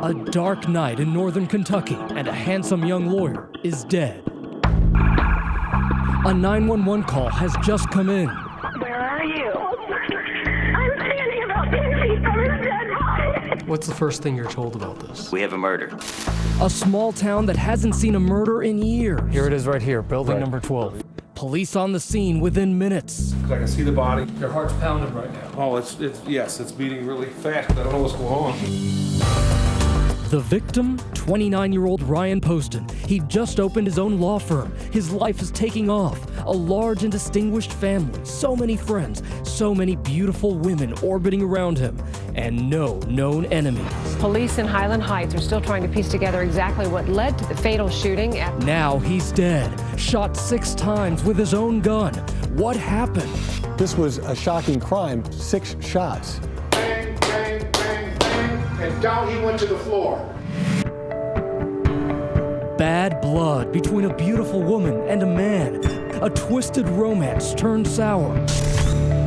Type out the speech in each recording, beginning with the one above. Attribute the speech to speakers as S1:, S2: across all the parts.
S1: A dark night in northern Kentucky, and a handsome young lawyer is dead. A 911 call has just come in.
S2: Where are you? I'm standing about 10 feet from his dead body.
S3: What's the first thing you're told about this?
S4: We have a murder.
S1: A small town that hasn't seen a murder in years.
S3: Here it is right here, building number 12.
S1: Police on the scene within minutes.
S5: I can see the body.
S3: Your heart's pounding right now.
S5: Oh, it's beating really fast. I don't know what's going on.
S1: The victim, 29-year-old Ryan Poston. He'd just opened his own law firm. His life is taking off. A large and distinguished family, so many friends, so many beautiful women orbiting around him, and no known enemies.
S6: Police in Highland Heights are still trying to piece together exactly what led to the fatal shooting.
S1: Now he's dead, shot 6 times with his own gun. What happened?
S7: This was a shocking crime, 6 shots.
S8: Bang, bang, bang, bang, and down he went to the floor.
S1: Bad blood between a beautiful woman and a man. A twisted romance turned sour.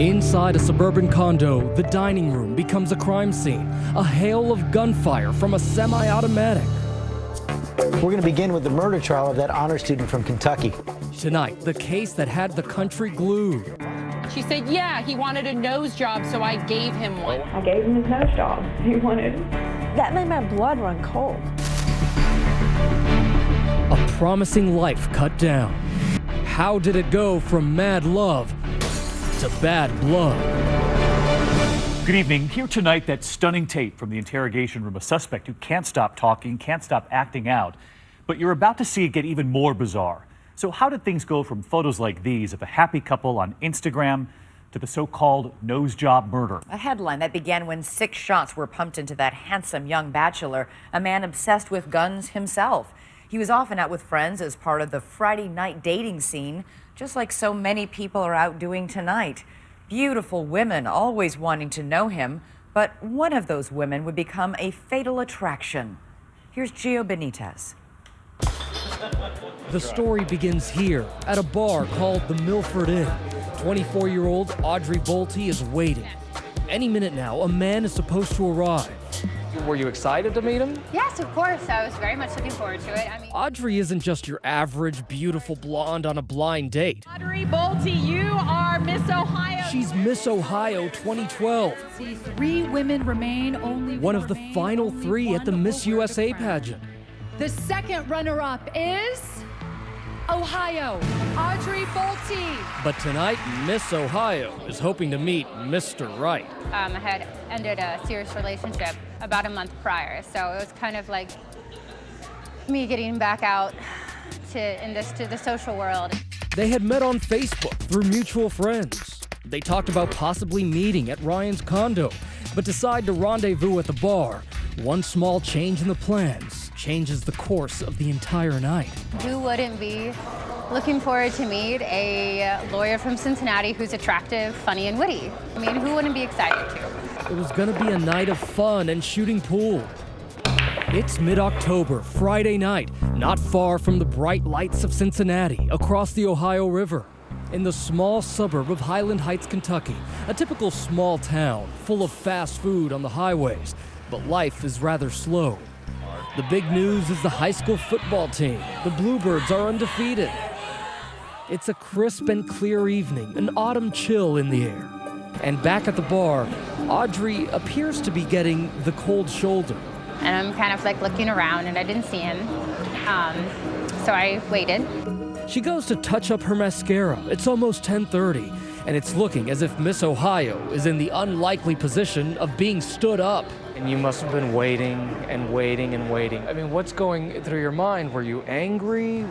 S1: Inside a suburban condo, the dining room becomes a crime scene. A hail of gunfire from a semi-automatic.
S9: We're going to begin with the murder trial of that honor student from Kentucky.
S1: Tonight, the case that had the country glued.
S10: She said, yeah, he wanted a nose job, so I gave him one.
S2: I gave him his nose job. He wanted.
S11: That made my blood run cold.
S1: A promising life cut down. How did it go from mad love to bad blood?
S12: Good evening. Here tonight, that stunning tape from the interrogation room, a suspect who can't stop talking, can't stop acting out. But you're about to see it get even more bizarre. So how did things go from photos like these of a happy couple on Instagram to the so-called nose job murder?
S13: A headline that began when 6 shots were pumped into that handsome young bachelor, a man obsessed with guns himself. He was often out with friends as part of the Friday night dating scene, just like so many people are out doing tonight. Beautiful women always wanting to know him, but one of those women would become a fatal attraction. Here's Gio Benitez.
S1: The story begins here at a bar called the Milford Inn. 24-year-old Audrey Bolte is waiting. Any minute now, a man is supposed to arrive.
S3: Were you excited to meet him?
S14: Yes, of course. I was very much looking forward to it.
S1: Audrey isn't just your average, beautiful blonde on a blind date.
S10: Audrey Bolte, you are Miss Ohio.
S1: She's Miss Ohio 2012.
S15: 3 women remain, only
S1: one of the final 3 at the Miss USA pageant.
S15: The second runner-up is Ohio, Audrey Bolte.
S1: But tonight, Miss Ohio is hoping to meet Mr. Right.
S14: I had ended a serious relationship about a month prior, so it was kind of like me getting back out to the social world.
S1: They had met on Facebook through mutual friends. They talked about possibly meeting at Ryan's condo, but decide to rendezvous at the bar. One small change in the plans changes the course of the entire night.
S14: Who wouldn't be looking forward to meet a lawyer from Cincinnati who's attractive, funny, and witty? I mean, who wouldn't be excited to?
S1: It was gonna be a night of fun and shooting pool. It's mid-October, Friday night, not far from the bright lights of Cincinnati, across the Ohio River. In the small suburb of Highland Heights, Kentucky, a typical small town full of fast food on the highways, but life is rather slow. The big news is the high school football team. The Bluebirds are undefeated. It's a crisp and clear evening, an autumn chill in the air. And back at the bar, Audrey appears to be getting the cold shoulder.
S14: And I'm kind of like looking around and I didn't see him, so I waited.
S1: She goes to touch up her mascara. It's almost 10:30, and it's looking as if Miss Ohio is in the unlikely position of being stood up.
S3: And you must have been waiting and waiting and waiting. I mean, what's going through your mind? Were you angry?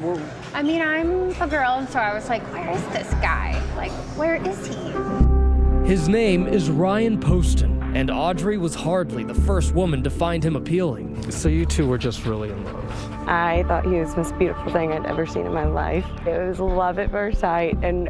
S14: I mean, I'm a girl, and so I was like, where is this guy? Like, where is he?
S1: His name is Ryan Poston, and Audrey was hardly the first woman to find him appealing.
S3: So you two were just really in love.
S11: I thought he was the most beautiful thing I'd ever seen in my life. It was love at first sight, and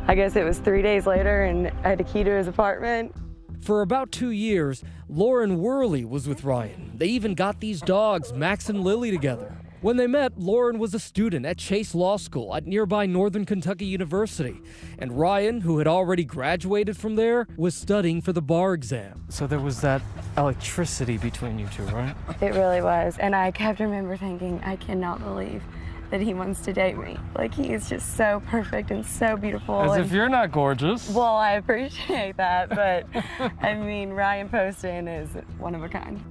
S11: I guess it was 3 days later, and I had a key to his apartment.
S1: For about 2 years, Lauren Worley was with Ryan. They even got these dogs, Max and Lily, together. When they met, Lauren was a student at Chase Law School at nearby Northern Kentucky University, and Ryan, who had already graduated from there, was studying for the bar exam.
S3: So there was that electricity between you two, right?
S11: It really was, and I kept remember thinking, I cannot believe that he wants to date me. Like, he is just so perfect and so beautiful.
S3: As if you're not gorgeous.
S11: Well, I appreciate that, but I mean, Ryan Poston is one of a kind.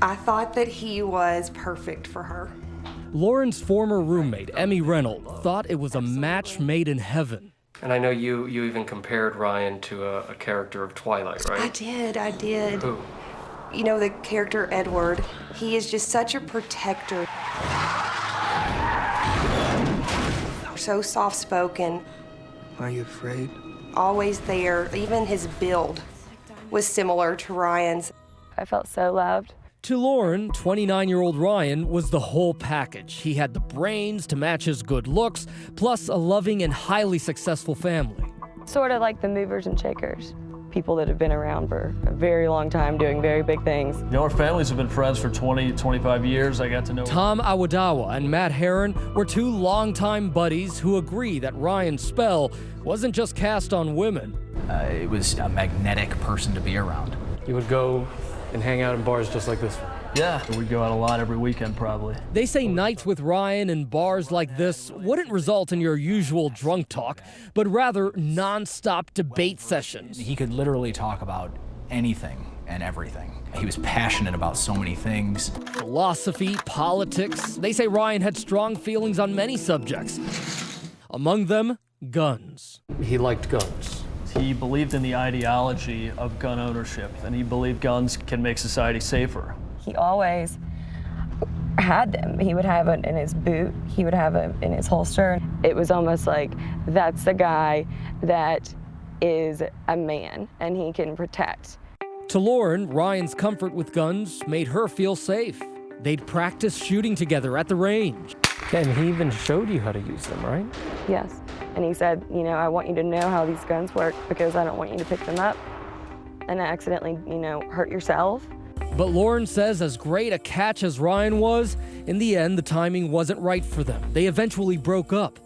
S4: I thought that he was perfect for her.
S1: Lauren's former roommate, Emmy Reynolds, thought it was a match made in heaven.
S3: And I know you even compared Ryan to a character of Twilight, right?
S4: I did.
S3: Who?
S4: You know, the character Edward. He is just such a protector. So soft-spoken.
S16: Are you afraid?
S4: Always there. Even his build was similar to Ryan's.
S11: I felt so loved.
S1: To Lauren, 29-year-old Ryan was the whole package. He had the brains to match his good looks, plus a loving and highly successful family.
S11: Sort of like the movers and shakers. People that have been around for a very long time doing very big things.
S17: You know, our families have been friends for 20, 25 years. I got to know
S1: Tom Awadawa and Matt Herron were two longtime buddies who agree that Ryan's spell wasn't just cast on women.
S18: It was a magnetic person to be around.
S3: You would go and hang out in bars just like this one?
S17: Yeah, we'd go out a lot every weekend probably.
S1: They say nights with Ryan in bars like this wouldn't result in your usual drunk talk, but rather non-stop debate sessions.
S18: He could literally talk about anything and everything. He was passionate about so many things.
S1: Philosophy, politics. They say Ryan had strong feelings on many subjects. Among them, guns.
S3: He liked guns.
S17: He believed in the ideology of gun ownership, and he believed guns can make society safer.
S11: He always had them. He would have it in his boot. He would have it in his holster. It was almost like, that's the guy that is a man, and he can protect.
S1: To Lauren, Ryan's comfort with guns made her feel safe. They'd practice shooting together at the range.
S3: And he even showed you how to use them, right?
S11: Yes. And he said, you know, I want you to know how these guns work because I don't want you to pick them up and accidentally, you know, hurt yourself.
S1: But Lauren says as great a catch as Ryan was, in the end, the timing wasn't right for them. They eventually broke up.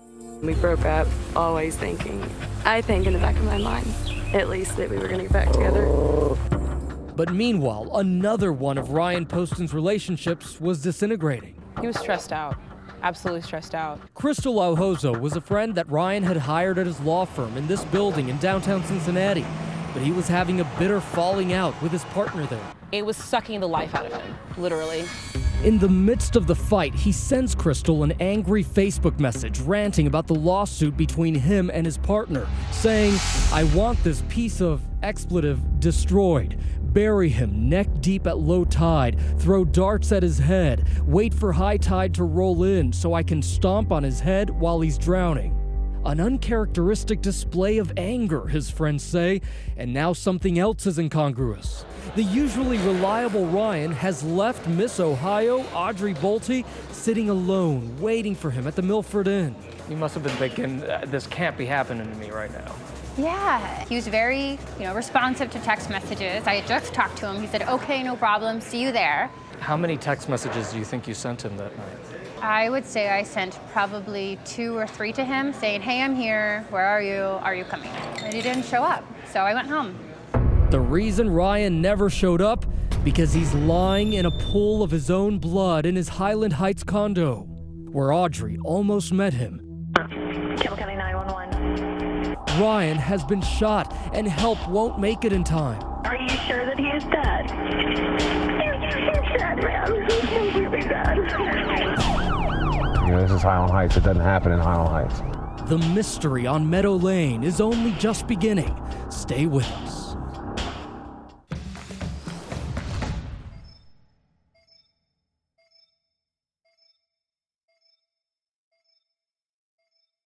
S11: We broke up always thinking, I think in the back of my mind, at least that we were going to get back together.
S1: But meanwhile, another one of Ryan Poston's relationships was disintegrating.
S10: He was stressed out. Absolutely stressed out.
S1: Crystal Alhozo was a friend that Ryan had hired at his law firm in this building in downtown Cincinnati, but he was having a bitter falling out with his partner there.
S10: It was sucking the life out of him, literally.
S1: In the midst of the fight, he sends Crystal an angry Facebook message ranting about the lawsuit between him and his partner, saying, I want this piece of expletive destroyed. Bury him neck deep at low tide, throw darts at his head, wait for high tide to roll in so I can stomp on his head while he's drowning. An uncharacteristic display of anger, his friends say, and now something else is incongruous. The usually reliable Ryan has left Miss Ohio, Audrey Bolte, sitting alone, waiting for him at the Milford Inn.
S3: You must have been thinking, this can't be happening to me right now.
S14: Yeah, he was very, responsive to text messages. I had just talked to him. He said, okay, no problem, see you there.
S3: How many text messages do you think you sent him that night?
S14: I would say I sent probably 2 or 3 to him saying, hey, I'm here, where are you coming? And he didn't show up, so I went home.
S1: The reason Ryan never showed up? Because he's lying in a pool of his own blood in his Highland Heights condo, where Audrey almost met him.
S2: Kill County 911.
S1: Ryan has been shot, and help won't make it in time.
S2: Are you sure that he is dead? He's dead, man. He's completely dead.
S19: This is Highland Heights. It doesn't happen in Highland Heights.
S1: The mystery on Meadow Lane is only just beginning. Stay with us.